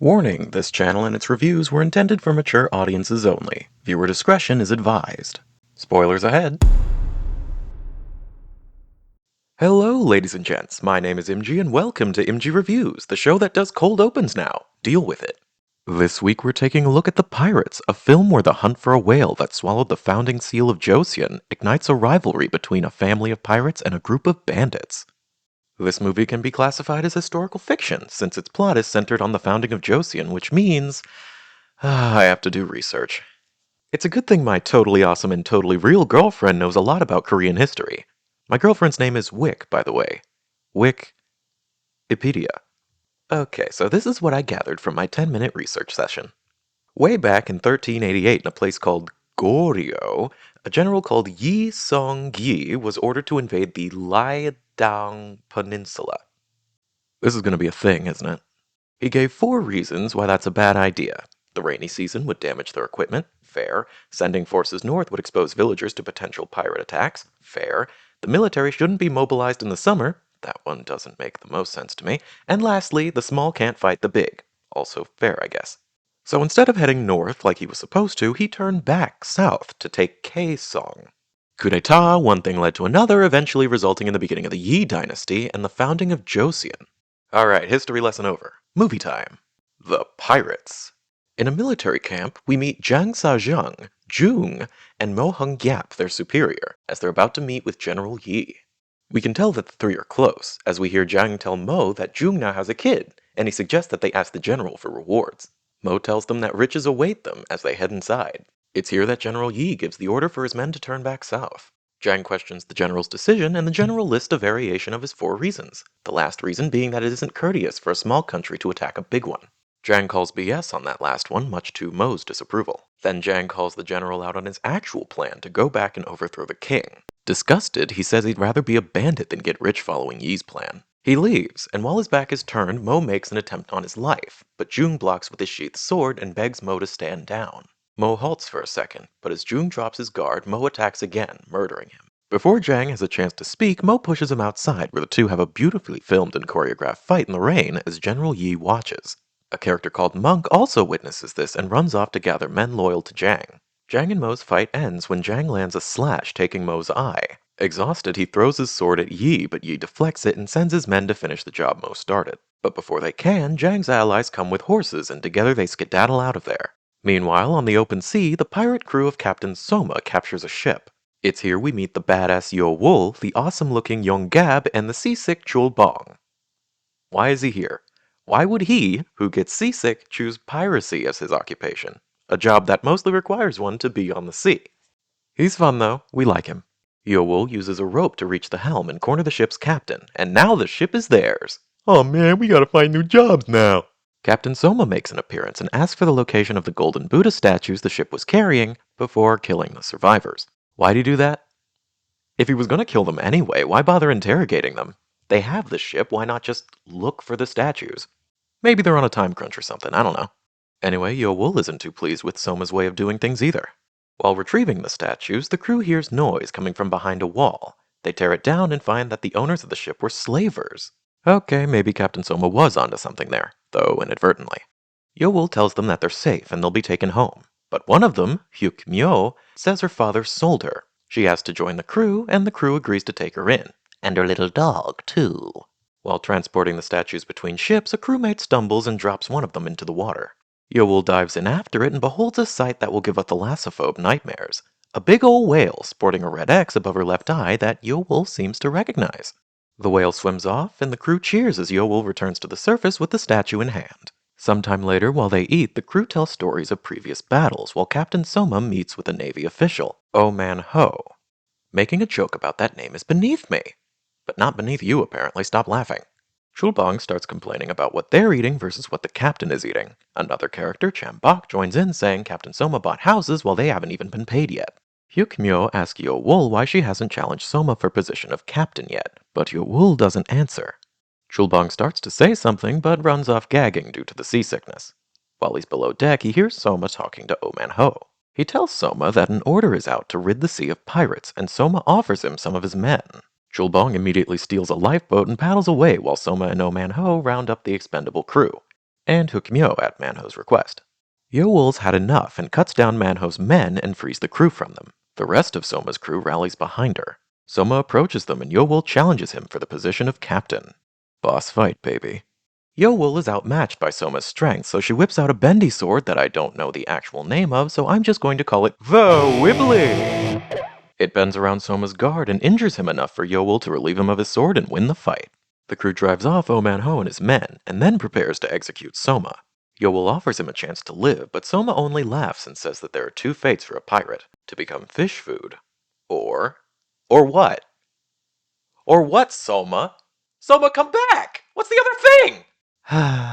Warning, this channel and its reviews were intended for mature audiences only. Viewer discretion is advised. Spoilers ahead. Hello, ladies and gents. My name is Imgi and welcome to Imgi Reviews, the show that does cold opens now. Deal with it. This week we're taking a look at The Pirates, a film where the hunt for a whale that swallowed the founding seal of Joseon ignites a rivalry between a family of pirates and a group of bandits. This movie can be classified as historical fiction, since its plot is centered on the founding of Joseon, which means I have to do research. It's a good thing my totally awesome and totally real girlfriend knows a lot about Korean history. My girlfriend's name is Wick, by the way. Wikipedia. Okay, so this is what I gathered from my 10-minute research session. Way back in 1388 in a place called Goryeo, a general called Yi Song-gi was ordered to invade the Liaodong Peninsula. This is going to be a thing, isn't it? He gave 4 reasons why that's a bad idea. The rainy season would damage their equipment, fair. Sending forces north would expose villagers to potential pirate attacks, fair. The military shouldn't be mobilized in the summer, that one doesn't make the most sense to me. And lastly, the small can't fight the big, also fair, I guess. So instead of heading north like he was supposed to, he turned back south to take Kaesong. Coup d'etat, one thing led to another, eventually resulting in the beginning of the Yi dynasty and the founding of Joseon. Alright, history lesson over. Movie time. The Pirates. In a military camp, we meet Jang Sa-jung, Jung, and Mo Hung-gyap, their superior, as they're about to meet with General Yi. We can tell that the three are close, as we hear Jang tell Mo that Jung now has a kid, and he suggests that they ask the general for rewards. Mo tells them that riches await them as they head inside. It's here that General Yi gives the order for his men to turn back south. Jang questions the general's decision, and the general lists a variation of his 4 reasons, the last reason being that it isn't courteous for a small country to attack a big one. Jang calls BS on that last one, much to Mo's disapproval. Then Jang calls the general out on his actual plan to go back and overthrow the king. Disgusted, he says he'd rather be a bandit than get rich following Yi's plan. He leaves, and while his back is turned, Mo makes an attempt on his life, but Jung blocks with his sheathed sword and begs Mo to stand down. Mo halts for a second, but as Jung drops his guard, Mo attacks again, murdering him. Before Jang has a chance to speak, Mo pushes him outside, where the two have a beautifully filmed and choreographed fight in the rain as General Yi watches. A character called Monk also witnesses this and runs off to gather men loyal to Jang. Jang and Mo's fight ends when Jang lands a slash, taking Mo's eye. Exhausted, he throws his sword at Yi, but Yi deflects it and sends his men to finish the job Mo started. But before they can, Jang's allies come with horses, and together they skedaddle out of there. Meanwhile, on the open sea, the pirate crew of Captain Soma captures a ship. It's here we meet the badass Yo-wol, the awesome-looking Yong-gab, and the seasick Chul-bong. Why is he here? Why would he, who gets seasick, choose piracy as his occupation? A job that mostly requires one to be on the sea. He's fun though, we like him. Yo-wol uses a rope to reach the helm and corner the ship's captain, and now the ship is theirs. Oh man, we gotta find new jobs now. Captain Soma makes an appearance and asks for the location of the golden Buddha statues the ship was carrying before killing the survivors. Why'd he do that? If he was gonna kill them anyway, why bother interrogating them? They have the ship, why not just look for the statues? Maybe they're on a time crunch or something, I don't know. Anyway, Yo-wol isn't too pleased with Soma's way of doing things either. While retrieving the statues, the crew hears noise coming from behind a wall. They tear it down and find that the owners of the ship were slavers. Okay, maybe Captain Soma was onto something there, though inadvertently. Yo-wol tells them that they're safe and they'll be taken home. But one of them, Hyuk-myo, says her father sold her. She asks to join the crew, and the crew agrees to take her in. And her little dog, too. While transporting the statues between ships, a crewmate stumbles and drops one of them into the water. Yo-wol dives in after it and beholds a sight that will give a thalassophobe nightmares. A big ol' whale sporting a red X above her left eye that Yo-wol seems to recognize. The whale swims off, and the crew cheers as Yo-wol returns to the surface with the statue in hand. Sometime later, while they eat, the crew tells stories of previous battles, while Captain Soma meets with a Navy official, Oh-man-ho. Making a joke about that name is beneath me. But not beneath you, apparently. Stop laughing. Chul-bong starts complaining about what they're eating versus what the captain is eating. Another character, Cham-bok, joins in saying Captain Soma bought houses while they haven't even been paid yet. Hyuk-myo asks Yo-wol why she hasn't challenged Soma for position of captain yet, but Yo-wol doesn't answer. Chul-bong starts to say something, but runs off gagging due to the seasickness. While he's below deck, he hears Soma talking to Oh-man-ho. He tells Soma that an order is out to rid the sea of pirates, and Soma offers him some of his men. Chul-bong immediately steals a lifeboat and paddles away while Soma and Oh-man-ho round up the expendable crew. and hook Myo at Manho's request. Yo-Wol's had enough and cuts down Manho's men and frees the crew from them. The rest of Soma's crew rallies behind her. Soma approaches them and Yo-Wol challenges him for the position of captain. Boss fight, baby. Yo-Wol is outmatched by Soma's strength, so she whips out a bendy sword that I don't know the actual name of, so I'm just going to call it the Wibbly. It bends around Soma's guard and injures him enough for Yo-Wol to relieve him of his sword and win the fight. The crew drives off Oh-Man-Ho and his men, and then prepares to execute Soma. Yo-Wol offers him a chance to live, but Soma only laughs and says that there are two fates for a pirate: to become fish food, or... Or what? Or what, Soma? Soma, come back! What's the other thing?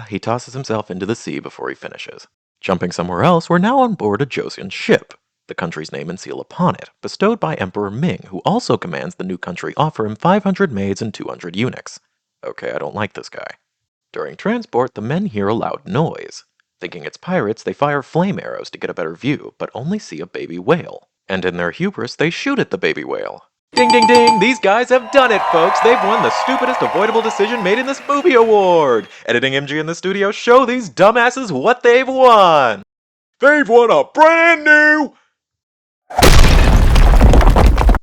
He tosses himself into the sea before he finishes. Jumping somewhere else, we're now on board a Joseon ship, the country's name and seal upon it, bestowed by Emperor Ming, who also commands the new country offer him 500 maids and 200 eunuchs. Okay, I don't like this guy. During transport, the men hear a loud noise. Thinking it's pirates, they fire flame arrows to get a better view, but only see a baby whale. And in their hubris, they shoot at the baby whale. Ding ding ding! These guys have done it, folks! They've won the stupidest avoidable decision made in this movie award! Editing Imgi in the studio, show these dumbasses what they've won! They've won a brand new...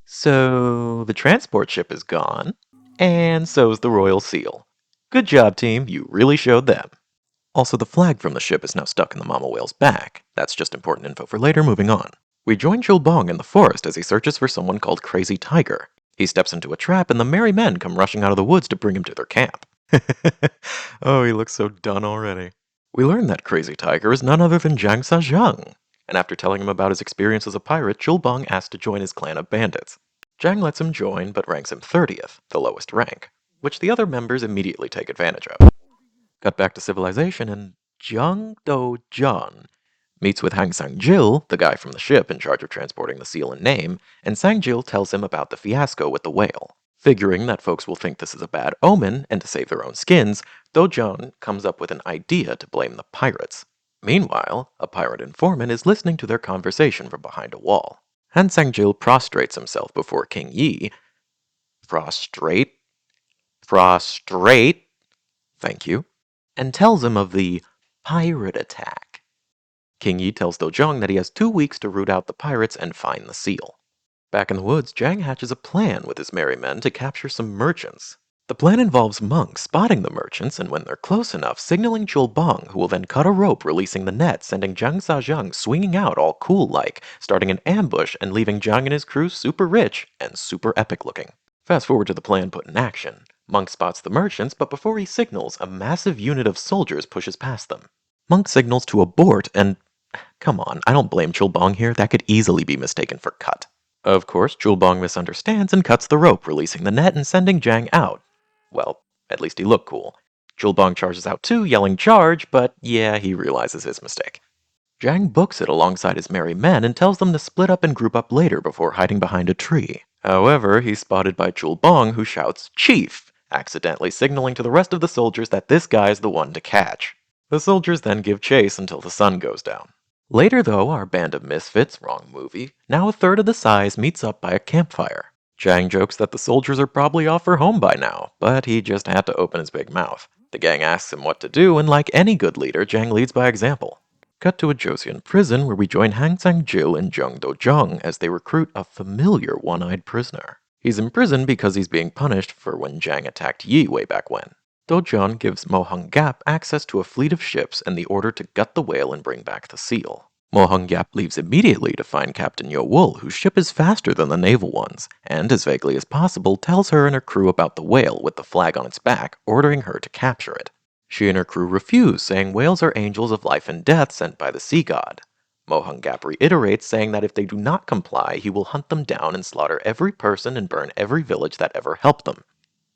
So, the transport ship is gone, and so's the royal seal. Good job, team, you really showed them. Also, the flag from the ship is now stuck in the mama whale's back. That's just important info for later, moving on. We join Chulbong in the forest as he searches for someone called Crazy Tiger. He steps into a trap and the merry men come rushing out of the woods to bring him to their camp. Oh, he looks so done already. We learn that Crazy Tiger is none other than Jang Sa-jung. And after telling him about his experience as a pirate, Chulbong asks to join his clan of bandits. Jang lets him join, but ranks him 30th, the lowest rank, which the other members immediately take advantage of. Cut back to civilization, and Jung Do-jeon meets with Hang Sang-jil, the guy from the ship in charge of transporting the seal and name, and Sang-jil tells him about the fiasco with the whale. Figuring that folks will think this is a bad omen, and to save their own skins, Do-jeon comes up with an idea to blame the pirates. Meanwhile, a pirate informant is listening to their conversation from behind a wall. Han Sang-jil prostrates himself before King Yi. Prostrate? Prostrate? Thank you. And tells him of the pirate attack. King Yi tells Do-jong that he has 2 weeks to root out the pirates and find the seal. Back in the woods, Jang hatches a plan with his merry men to capture some merchants. The plan involves monks spotting the merchants and when they're close enough, signaling Chulbong, who will then cut a rope releasing the net, sending Jang Sa-jung swinging out all cool-like, starting an ambush and leaving Jang and his crew super rich and super epic looking. Fast forward to the plan put in action. Monk spots the merchants, but before he signals, a massive unit of soldiers pushes past them. Monk signals to abort and... Come on, I don't blame Chulbong here, that could easily be mistaken for cut. Of course, Chulbong misunderstands and cuts the rope, releasing the net and sending Jang out. Well, at least he looked cool. Chulbong charges out too, yelling charge, but yeah, he realizes his mistake. Jang books it alongside his merry men and tells them to split up and group up later before hiding behind a tree. However, he's spotted by Chulbong, who shouts, "Chief!" accidentally signaling to the rest of the soldiers that this guy's the one to catch. The soldiers then give chase until the sun goes down. Later though, our band of misfits, wrong movie, now a third of the size, meets up by a campfire. Jang jokes that the soldiers are probably off for home by now, but he just had to open his big mouth. The gang asks him what to do, and like any good leader, Jang leads by example. Cut to a Joseon prison where we join Hang Sang-jil and Jung Do-jong as they recruit a familiar one-eyed prisoner. He's in prison because he's being punished for when Jang attacked Yi way back when. Do-jeon gives Mo Hung-gap access to a fleet of ships and the order to gut the whale and bring back the seal. Mo Hung-gap leaves immediately to find Captain Yo-wol, whose ship is faster than the naval ones, and as vaguely as possible tells her and her crew about the whale with the flag on its back, ordering her to capture it. She and her crew refuse, saying whales are angels of life and death sent by the sea god. Mo Hung-gap reiterates, saying that if they do not comply, he will hunt them down and slaughter every person and burn every village that ever helped them.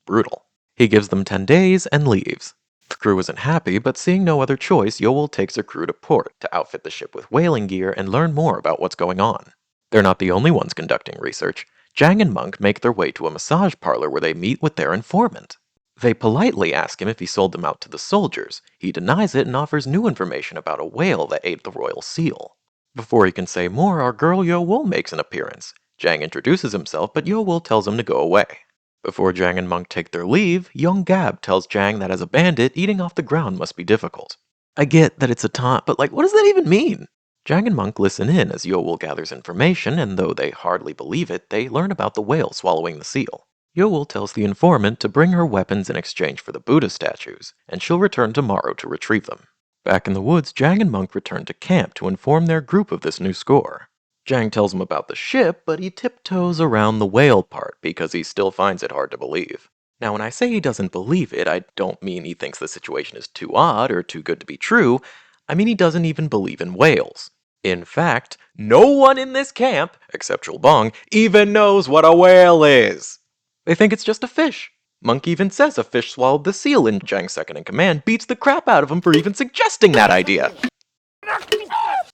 Brutal. He gives them 10 days and leaves. The crew isn't happy, but seeing no other choice, Yo-wol takes her crew to port to outfit the ship with whaling gear and learn more about what's going on. They're not the only ones conducting research. Jang and Monk make their way to a massage parlor where they meet with their informant. They politely ask him if he sold them out to the soldiers. He denies it and offers new information about a whale that ate the royal seal. Before he can say more, our girl Yo-wol makes an appearance. Jang introduces himself, but Yo-wol tells him to go away. Before Jang and Monk take their leave, young Gab tells Jang that as a bandit, eating off the ground must be difficult. I get that it's a taunt, but what does that even mean? Jang and Monk listen in as Yowul gathers information, and though they hardly believe it, they learn about the whale swallowing the seal. Yowul tells the informant to bring her weapons in exchange for the Buddha statues, and she'll return tomorrow to retrieve them. Back in the woods, Jang and Monk return to camp to inform their group of this new score. Jang tells him about the ship, but he tiptoes around the whale part because he still finds it hard to believe. Now, when I say he doesn't believe it, I don't mean he thinks the situation is too odd or too good to be true. I mean he doesn't even believe in whales. In fact, no one in this camp, except Chulbong, even knows what a whale is. They think it's just a fish. Monk even says a fish swallowed the seal, and Jang's second in command beats the crap out of him for even suggesting that idea.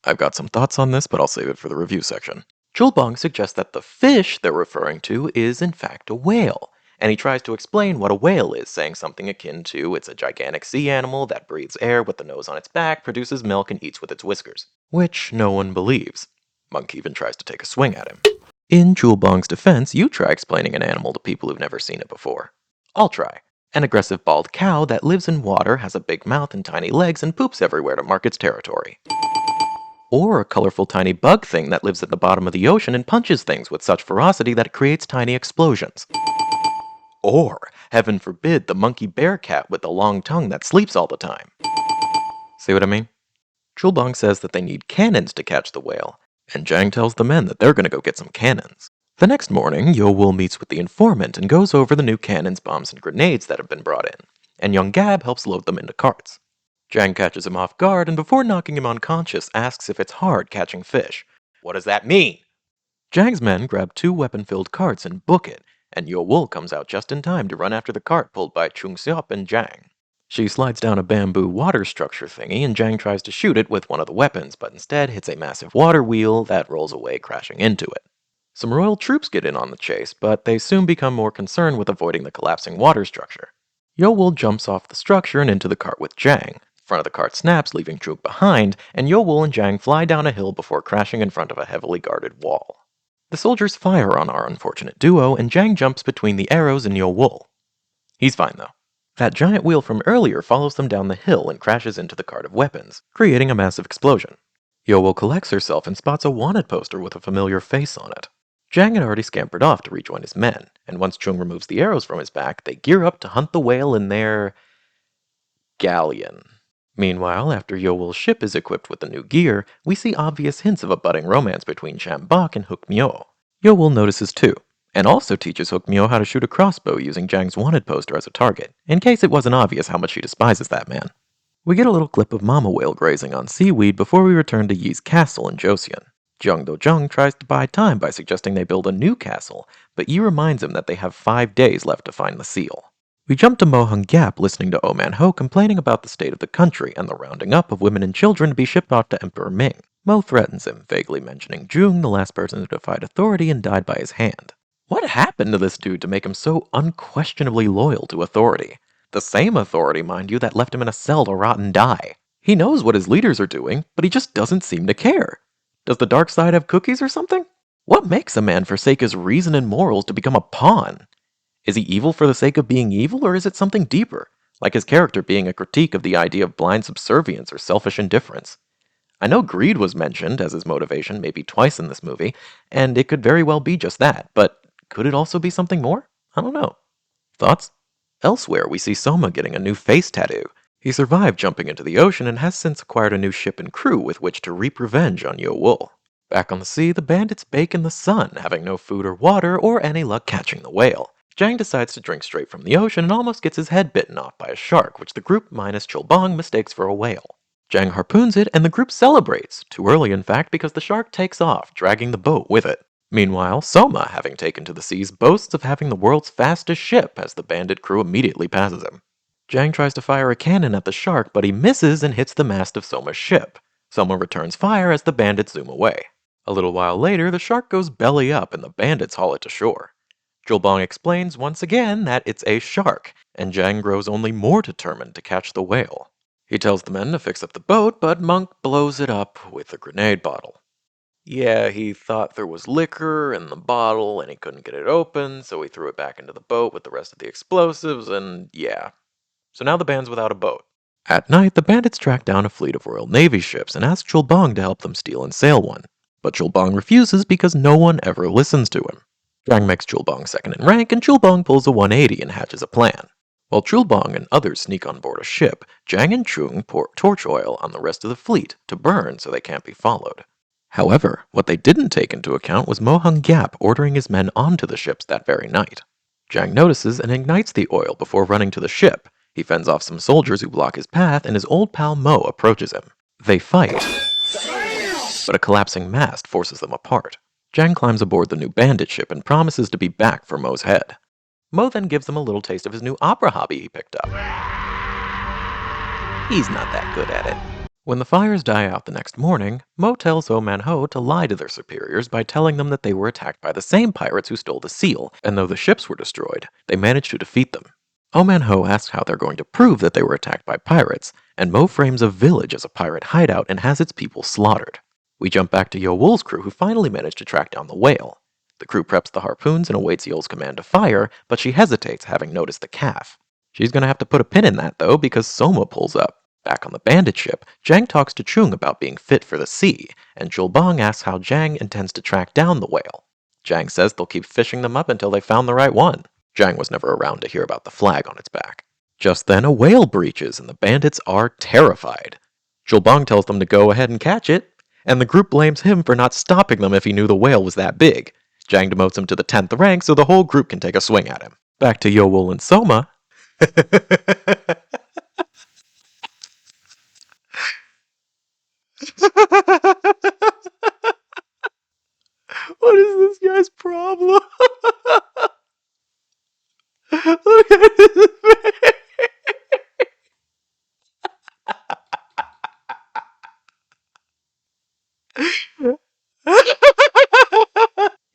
I've got some thoughts on this, but I'll save it for the review section. Chulbong suggests that the fish they're referring to is in fact a whale, and he tries to explain what a whale is, saying something akin to it's a gigantic sea animal that breathes air with the nose on its back, produces milk, and eats with its whiskers. Which no one believes. Monk even tries to take a swing at him. In Chulbong's defense, you try explaining an animal to people who've never seen it before. I'll try. An aggressive bald cow that lives in water, has a big mouth and tiny legs, and poops everywhere to mark its territory. Or a colorful tiny bug thing that lives at the bottom of the ocean and punches things with such ferocity that it creates tiny explosions. Or, heaven forbid, the monkey bear cat with the long tongue that sleeps all the time. See what I mean? Chulbong says that they need cannons to catch the whale, and Jang tells the men that they're gonna go get some cannons. The next morning, Yowul meets with the informant and goes over the new cannons, bombs, and grenades that have been brought in, and young Gab helps load them into carts. Jang catches him off guard, and before knocking him unconscious, asks if it's hard catching fish. What does that mean? Jang's men grab 2 weapon-filled carts and book it, and Yowul comes out just in time to run after the cart pulled by Chung-seop and Jang. She slides down a bamboo water structure thingy, and Jang tries to shoot it with one of the weapons, but instead hits a massive water wheel that rolls away, crashing into it. Some royal troops get in on the chase, but they soon become more concerned with avoiding the collapsing water structure. Yowul jumps off the structure and into the cart with Jang. The front of the cart snaps, leaving Chuk behind, and Yowul and Jang fly down a hill before crashing in front of a heavily guarded wall. The soldiers fire on our unfortunate duo, and Jang jumps between the arrows and Yowul. He's fine, though. That giant wheel from earlier follows them down the hill and crashes into the cart of weapons, creating a massive explosion. Yowul collects herself and spots a wanted poster with a familiar face on it. Jang had already scampered off to rejoin his men, and once Chung removes the arrows from his back, they gear up to hunt the whale in their galleon. Meanwhile, after Yowul's ship is equipped with the new gear, we see obvious hints of a budding romance between Shambok and Hukmyo. Yowul notices too, and also teaches Hukmyo how to shoot a crossbow using Jang's wanted poster as a target, in case it wasn't obvious how much she despises that man. We get a little clip of Mama Whale grazing on seaweed before we return to Yi's castle in Joseon. Jung Do-jung tries to buy time by suggesting they build a new castle, but Yi reminds him that they have 5 days left to find the seal. We jump to Mohung Gap listening to Oh Man Ho complaining about the state of the country and the rounding up of women and children to be shipped off to Emperor Ming. Mo threatens him, vaguely mentioning Jung, the last person who defied authority and died by his hand. What happened to this dude to make him so unquestionably loyal to authority? The same authority, mind you, that left him in a cell to rot and die. He knows what his leaders are doing, but he just doesn't seem to care. Does the dark side have cookies or something? What makes a man forsake his reason and morals to become a pawn? Is he evil for the sake of being evil, or is it something deeper, like his character being a critique of the idea of blind subservience or selfish indifference? I know greed was mentioned as his motivation maybe twice in this movie, and it could very well be just that, but could it also be something more? I don't know. Thoughts? Elsewhere, we see Soma getting a new face tattoo. He survived jumping into the ocean and has since acquired a new ship and crew with which to reap revenge on Yowul. Back on the sea, the bandits bake in the sun, having no food or water or any luck catching the whale. Jang decides to drink straight from the ocean and almost gets his head bitten off by a shark, which the group minus Chulbong mistakes for a whale. Jang harpoons it, and the group celebrates, too early in fact because the shark takes off, dragging the boat with it. Meanwhile, Soma, having taken to the seas, boasts of having the world's fastest ship as the bandit crew immediately passes him. Jang tries to fire a cannon at the shark, but he misses and hits the mast of Soma's ship. Soma returns fire as the bandits zoom away. A little while later, the shark goes belly up and the bandits haul it to shore. Chulbong explains once again that it's a shark, and Jang grows only more determined to catch the whale. He tells the men to fix up the boat, but Monk blows it up with a grenade bottle. Yeah, he thought there was liquor in the bottle and he couldn't get it open, so he threw it back into the boat with the rest of the explosives, and yeah. So now the band's without a boat. At night, the bandits track down a fleet of Royal Navy ships and ask Chulbang to help them steal and sail one. But Chulbang refuses because no one ever listens to him. Jang makes Chulbang second in rank, and Chulbang pulls a 180 and hatches a plan. While Chulbang and others sneak on board a ship, Jang and Chung pour torch oil on the rest of the fleet to burn so they can't be followed. However, what they didn't take into account was Mohung Gap ordering his men onto the ships that very night. Jang notices and ignites the oil before running to the ship. He fends off some soldiers who block his path, and his old pal Mo approaches him. They fight, but a collapsing mast forces them apart. Jang climbs aboard the new bandit ship and promises to be back for Mo's head. Mo then gives them a little taste of his new opera hobby he picked up. He's not that good at it. When the fires die out the next morning, Mo tells Oh Man-ho to lie to their superiors by telling them that they were attacked by the same pirates who stole the seal, and though the ships were destroyed, they managed to defeat them. Oh Man-ho asks how they're going to prove that they were attacked by pirates, and Mo frames a village as a pirate hideout and has its people slaughtered. We jump back to Yo-Wool's crew, who finally managed to track down the whale. The crew preps the harpoons and awaits Yo's command to fire, but she hesitates, having noticed the calf. She's gonna have to put a pin in that, though, because Soma pulls up. Back on the bandit ship, Jang talks to Chung about being fit for the sea, and Chulbang asks how Jang intends to track down the whale. Jang says they'll keep fishing them up until they found the right one. Jang was never around to hear about the flag on its back. Just then, a whale breaches, and the bandits are terrified. Chulbang tells them to go ahead and catch it, and the group blames him for not stopping them if he knew the whale was that big. Jang demotes him to the 10th rank so the whole group can take a swing at him. Back to Yo-Wool and Soma. What is this guy's problem? Look at his face.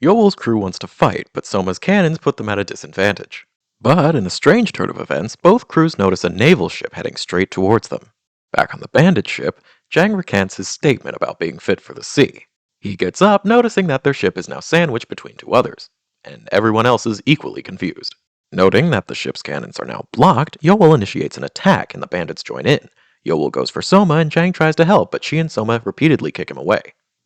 Yo-Wool's crew wants to fight, but Soma's cannons put them at a disadvantage. But in a strange turn of events, both crews notice a naval ship heading straight towards them. Back on the bandit ship, Jang recants his statement about being fit for the sea. He gets up, noticing that their ship is now sandwiched between two others, and everyone else is equally confused. Noting that the ship's cannons are now blocked, Yo-Wool initiates an attack and the bandits join in. Yo-Wool goes for Soma and Jang tries to help, but she and Soma repeatedly kick him away.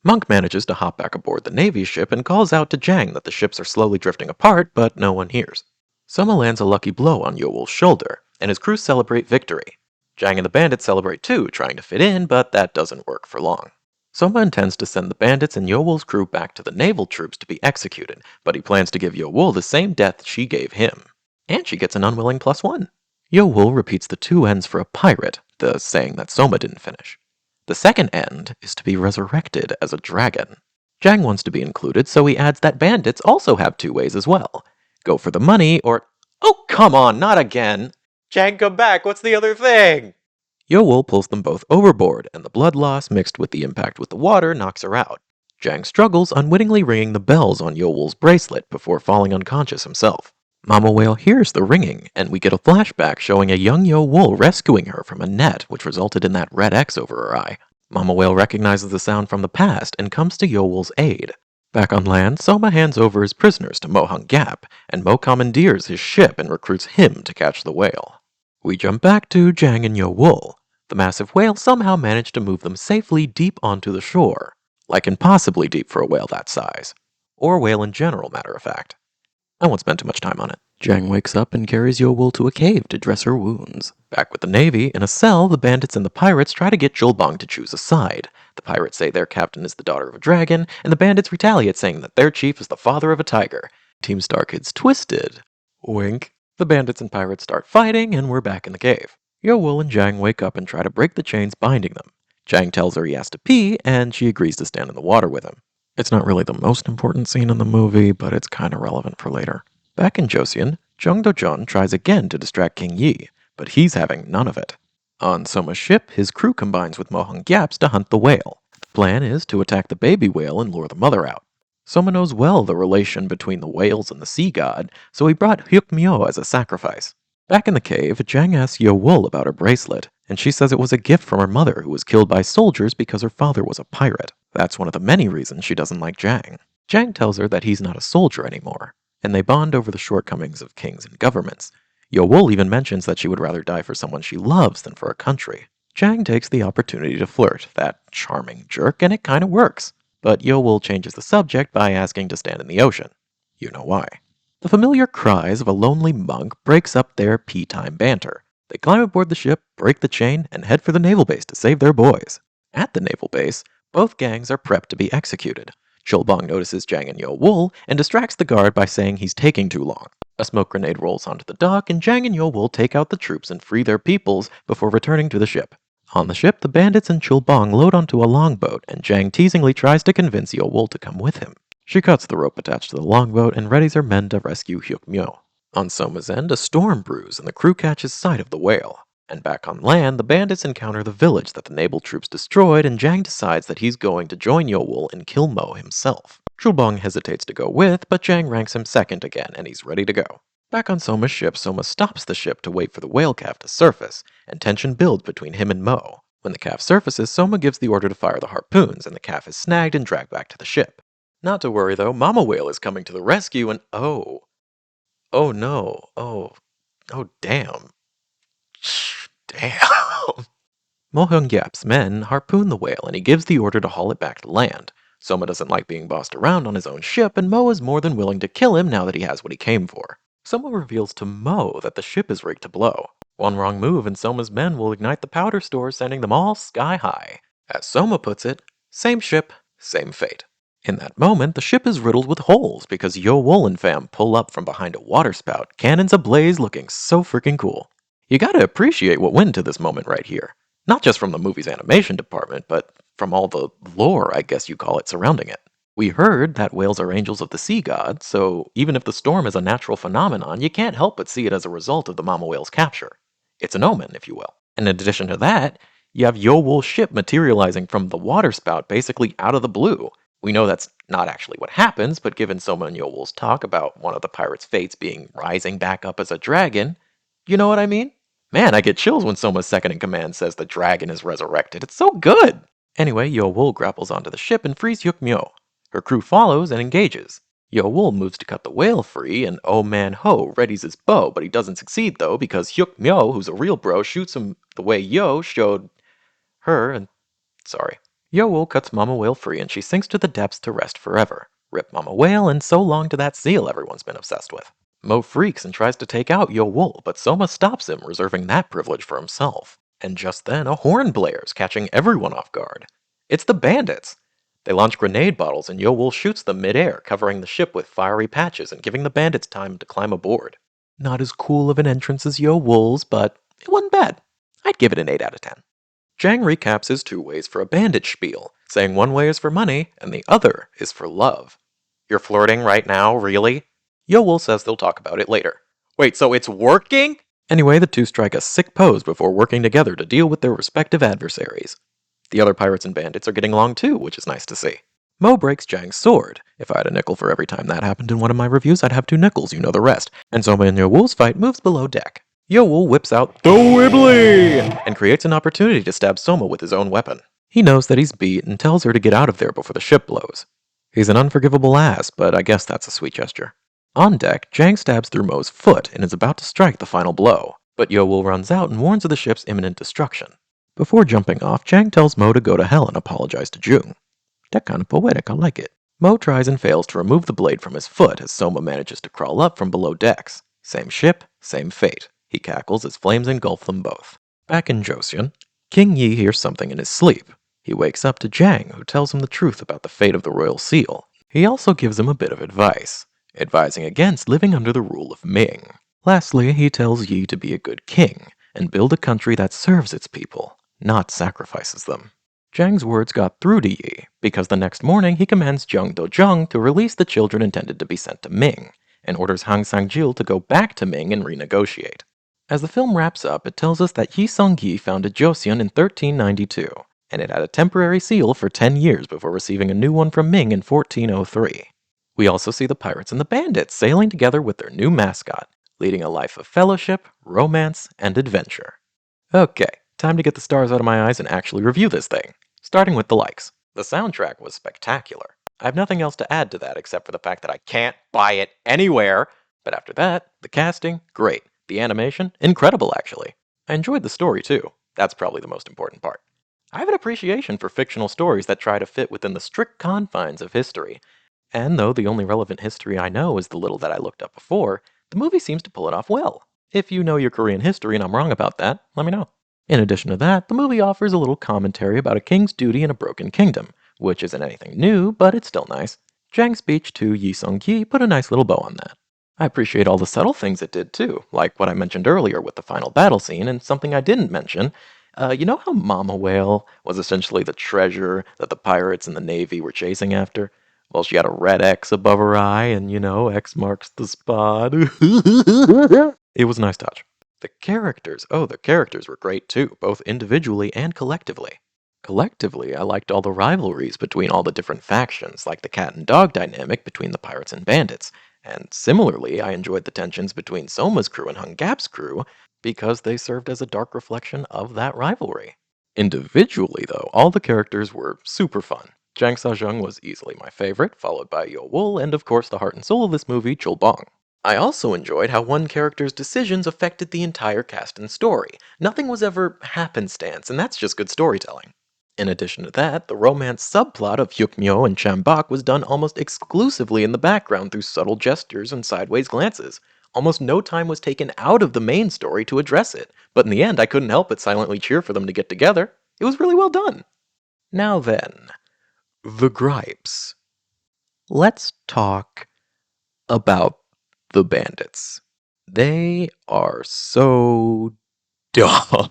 Monk manages to hop back aboard the Navy ship and calls out to Jang that the ships are slowly drifting apart, but no one hears. Soma lands a lucky blow on Yo-Wool's shoulder, and his crew celebrate victory. Jang and the bandits celebrate too, trying to fit in, but that doesn't work for long. Soma intends to send the bandits and Yo-Wool's crew back to the naval troops to be executed, but he plans to give Yo-Wool the same death she gave him. And she gets an unwilling +1. Yo-Wool repeats the two ends for a pirate, the saying that Soma didn't finish. The second end is to be resurrected as a dragon. Jang wants to be included, so he adds that bandits also have two ways as well. Go for the money, or... Oh, come on, not again! Jang, come back, what's the other thing? Yo-Wool pulls them both overboard, and the blood loss mixed with the impact with the water knocks her out. Jang struggles, unwittingly ringing the bells on Yo-Wool's bracelet before falling unconscious himself. Mama Whale hears the ringing, and we get a flashback showing a young Yo-Wool rescuing her from a net, which resulted in that red X over her eye. Mama Whale recognizes the sound from the past and comes to Yo-Wool's aid. Back on land, Soma hands over his prisoners to Mohung Gap, and Mo commandeers his ship and recruits him to catch the whale. We jump back to Jang and Yo-Wool. The massive whale somehow managed to move them safely deep onto the shore. Like impossibly deep for a whale that size. Or whale in general, matter of fact. I won't spend too much time on it. Jang wakes up and carries Yo-Wool to a cave to dress her wounds. Back with the Navy, in a cell, the bandits and the pirates try to get Chulbang to choose a side. The pirates say their captain is the daughter of a dragon, and the bandits retaliate saying that their chief is the father of a tiger. Team Star Kid's twisted. Wink. The bandits and pirates start fighting, and we're back in the cave. Yo-Wool and Jang wake up and try to break the chains binding them. Jang tells her he has to pee, and she agrees to stand in the water with him. It's not really the most important scene in the movie, but it's kinda relevant for later. Back in Joseon, Jung Do-jeon tries again to distract King Yi, but he's having none of it. On Soma's ship, his crew combines with Mohung Gap's to hunt the whale. The plan is to attack the baby whale and lure the mother out. Soma knows well the relation between the whales and the sea god, so he brought Hyuk-myo as a sacrifice. Back in the cave, Jang asks Yo-Wool about her bracelet, and she says it was a gift from her mother who was killed by soldiers because her father was a pirate. That's one of the many reasons she doesn't like Jang. Jang tells her that he's not a soldier anymore, and they bond over the shortcomings of kings and governments. Yo-Wool even mentions that she would rather die for someone she loves than for a country. Jang takes the opportunity to flirt, that charming jerk, and it kinda works. But Yo-Wool changes the subject by asking to stand in the ocean. You know why. The familiar cries of a lonely monk breaks up their tea-time banter. They climb aboard the ship, break the chain, and head for the naval base to save their boys. At the naval base, both gangs are prepped to be executed. Chulbong notices Jang and Yo-Wool and distracts the guard by saying he's taking too long. A smoke grenade rolls onto the dock, and Jang and Yo-Wool take out the troops and free their peoples before returning to the ship. On the ship, the bandits and Chulbong load onto a longboat, and Jang teasingly tries to convince Yo-Wool to come with him. She cuts the rope attached to the longboat and readies her men to rescue Hyuk-myo. On Soma's end, a storm brews and the crew catches sight of the whale. And back on land, the bandits encounter the village that the naval troops destroyed, and Jang decides that he's going to join Yo-Wool and kill Mo himself. Chulbong hesitates to go with, but Jang ranks him second again, and he's ready to go. Back on Soma's ship, Soma stops the ship to wait for the whale calf to surface, and tension builds between him and Mo. When the calf surfaces, Soma gives the order to fire the harpoons, and the calf is snagged and dragged back to the ship. Not to worry though, Mama Whale is coming to the rescue, and oh no, oh damn. Damn. Mo Hyung-yap's men harpoon the whale, and he gives the order to haul it back to land. Soma doesn't like being bossed around on his own ship, and Mo is more than willing to kill him now that he has what he came for. Soma reveals to Mo that the ship is rigged to blow. One wrong move and Soma's men will ignite the powder stores, sending them all sky high. As Soma puts it, same ship, same fate. In that moment, the ship is riddled with holes because Yo-Wool and fam pull up from behind a waterspout, cannons ablaze looking so freaking cool. You gotta appreciate what went into this moment right here. Not just from the movie's animation department, but from all the lore, I guess you call it, surrounding it. We heard that whales are angels of the sea god, so even if the storm is a natural phenomenon, you can't help but see it as a result of the mama whale's capture. It's an omen, if you will. And in addition to that, you have Yo-Wool's ship materializing from the waterspout basically out of the blue. We know that's not actually what happens, but given Soma and Yo-Wool's talk about one of the pirates' fates being rising back up as a dragon, you know what I mean? Man, I get chills when Soma's second in command says the dragon is resurrected. It's so good! Anyway, Yo-Wool grapples onto the ship and frees Hyuk-myo. Her crew follows and engages. Yo-Wool moves to cut the whale free, and Oh Man Ho readies his bow, but he doesn't succeed though because Hyuk-myo, who's a real bro, shoots him the way Yo showed her, and sorry. Yo-Wool cuts Mama Whale free and she sinks to the depths to rest forever. Rip Mama Whale, and so long to that seal everyone's been obsessed with. Mo freaks and tries to take out Yo-Wool, but Soma stops him, reserving that privilege for himself. And just then, a horn blares, catching everyone off guard. It's the bandits! They launch grenade bottles and Yo-Wool shoots them mid-air, covering the ship with fiery patches and giving the bandits time to climb aboard. Not as cool of an entrance as Yo-Wool's, but it wasn't bad. I'd give it an 8 out of 10. Jang recaps his two ways for a bandit spiel, saying one way is for money and the other is for love. You're flirting right now, really? Yo-Wool says they'll talk about it later. Wait, so it's working? Anyway, the two strike a sick pose before working together to deal with their respective adversaries. The other pirates and bandits are getting along too, which is nice to see. Mo breaks Jang's sword. If I had a nickel for every time that happened in one of my reviews, I'd have 2 nickels, you know the rest. And Soma and Yo-Wool's fight moves below deck. Yo-Wool whips out the Wibbly and creates an opportunity to stab Soma with his own weapon. He knows that he's beat and tells her to get out of there before the ship blows. He's an unforgivable ass, but I guess that's a sweet gesture. On deck, Jang stabs through Mo's foot and is about to strike the final blow, but Yo-Wool runs out and warns of the ship's imminent destruction. Before jumping off, Jang tells Mo to go to hell and apologize to Jung. That kind of poetic, I like it. Mo tries and fails to remove the blade from his foot as Soma manages to crawl up from below decks. Same ship, same fate. He cackles as flames engulf them both. Back in Joseon, King Yi hears something in his sleep. He wakes up to Jang, who tells him the truth about the fate of the royal seal. He also gives him a bit of advice, advising against living under the rule of Ming. Lastly, he tells Yi to be a good king and build a country that serves its people, not sacrifices them. Jang's words got through to Yi, because the next morning he commands Jung Do-jung to release the children intended to be sent to Ming, and orders Hang Sang-jil to go back to Ming and renegotiate. As the film wraps up, it tells us that Yi Sung-gi founded Joseon in 1392, and it had a temporary seal for 10 years before receiving a new one from Ming in 1403. We also see the pirates and the bandits sailing together with their new mascot, leading a life of fellowship, romance, and adventure. Okay, time to get the stars out of my eyes and actually review this thing. Starting with the likes. The soundtrack was spectacular. I have nothing else to add to that except for the fact that I can't buy it anywhere. But after that, the casting, great. The animation? Incredible, actually. I enjoyed the story, too. That's probably the most important part. I have an appreciation for fictional stories that try to fit within the strict confines of history. And though the only relevant history I know is the little that I looked up before, the movie seems to pull it off well. If you know your Korean history and I'm wrong about that, let me know. In addition to that, the movie offers a little commentary about a king's duty in a broken kingdom, which isn't anything new, but it's still nice. Jang's speech to Yi Sung-ki put a nice little bow on that. I appreciate all the subtle things it did too, like what I mentioned earlier with the final battle scene, and something I didn't mention. You know how Mama Whale was essentially the treasure that the pirates and the Navy were chasing after? Well, she had a red X above her eye, and X marks the spot. It was a nice touch. The characters were great too, both individually and collectively. Collectively, I liked all the rivalries between all the different factions, like the cat and dog dynamic between the pirates and bandits. And similarly, I enjoyed the tensions between Soma's crew and Hung Gap's crew because they served as a dark reflection of that rivalry. Individually, though, all the characters were super fun. Jang Sa-jung was easily my favorite, followed by Yo Wool, and of course the heart and soul of this movie, Chul Bong. I also enjoyed how one character's decisions affected the entire cast and story. Nothing was ever happenstance, and that's just good storytelling. In addition to that, the romance subplot of Hyuk-myo and Cham-bak was done almost exclusively in the background through subtle gestures and sideways glances. Almost no time was taken out of the main story to address it, but in the end I couldn't help but silently cheer for them to get together. It was really well done. Now then, the gripes. Let's talk about the bandits. They are so dumb.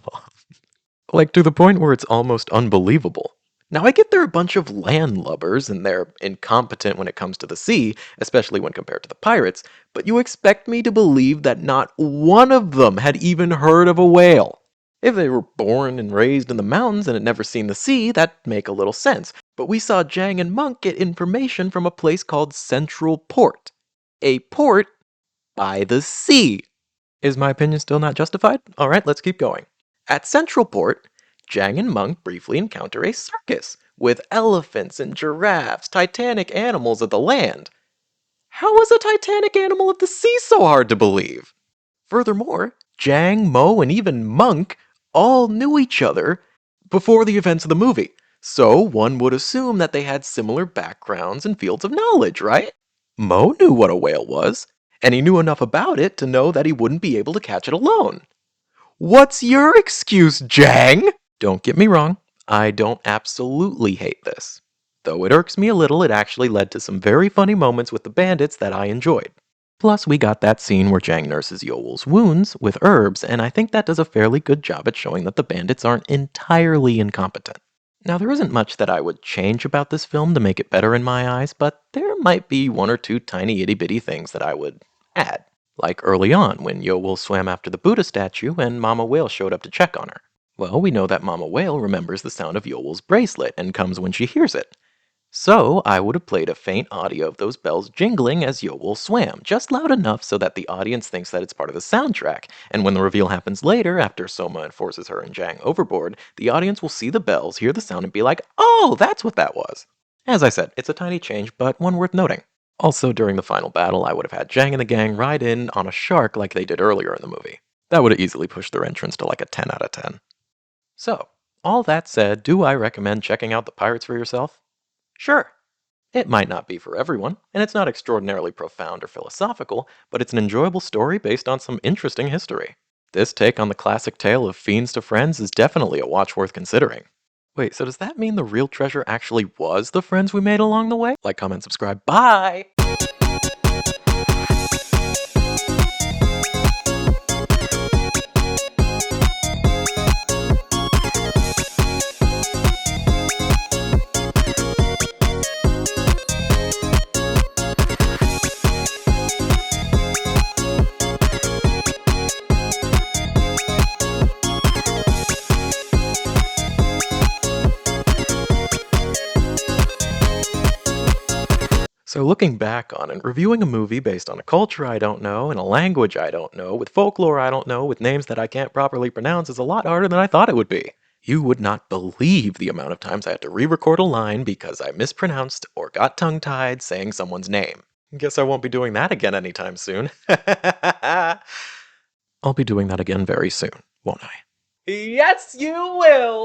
Like, to the point where it's almost unbelievable. Now, I get they're a bunch of landlubbers and they're incompetent when it comes to the sea, especially when compared to the pirates, but you expect me to believe that not one of them had even heard of a whale. If they were born and raised in the mountains and had never seen the sea, that'd make a little sense. But we saw Jang and Monk get information from a place called Central Port. A port by the sea. Is my opinion still not justified? Alright, let's keep going. At Central Port, Jang and Monk briefly encounter a circus with elephants and giraffes, titanic animals of the land. How is a titanic animal of the sea so hard to believe? Furthermore, Jang, Mo, and even Monk all knew each other before the events of the movie, so one would assume that they had similar backgrounds and fields of knowledge, right? Mo knew what a whale was, and he knew enough about it to know that he wouldn't be able to catch it alone. What's your excuse, Jang? Don't get me wrong, I don't absolutely hate this. Though it irks me a little, it actually led to some very funny moments with the bandits that I enjoyed. Plus, we got that scene where Jang nurses Yoel's wounds with herbs, and I think that does a fairly good job at showing that the bandits aren't entirely incompetent. Now, there isn't much that I would change about this film to make it better in my eyes, but there might be one or two tiny itty bitty things that I would add. Like early on, when Yoel swam after the Buddha statue and Mama Whale showed up to check on her. Well, we know that Mama Whale remembers the sound of Yoel's bracelet and comes when she hears it. So, I would have played a faint audio of those bells jingling as Yoel swam, just loud enough so that the audience thinks that it's part of the soundtrack, and when the reveal happens later, after Soma enforces her and Jang overboard, the audience will see the bells, hear the sound, and be like, oh, that's what that was! As I said, it's a tiny change, but one worth noting. Also, during the final battle, I would have had Jang and the gang ride in on a shark like they did earlier in the movie. That would have easily pushed their entrance to like a 10 out of 10. So, all that said, do I recommend checking out the Pirates for yourself? Sure. It might not be for everyone, and it's not extraordinarily profound or philosophical, but it's an enjoyable story based on some interesting history. This take on the classic tale of fiends to friends is definitely a watch worth considering. Wait, so does that mean the real treasure actually was the friends we made along the way? Like, comment, subscribe, bye! So looking back on it, reviewing a movie based on a culture I don't know, in a language I don't know, with folklore I don't know, with names that I can't properly pronounce is a lot harder than I thought it would be. You would not believe the amount of times I had to re-record a line because I mispronounced or got tongue-tied saying someone's name. Guess I won't be doing that again anytime soon. I'll be doing that again very soon, won't I? Yes, you will!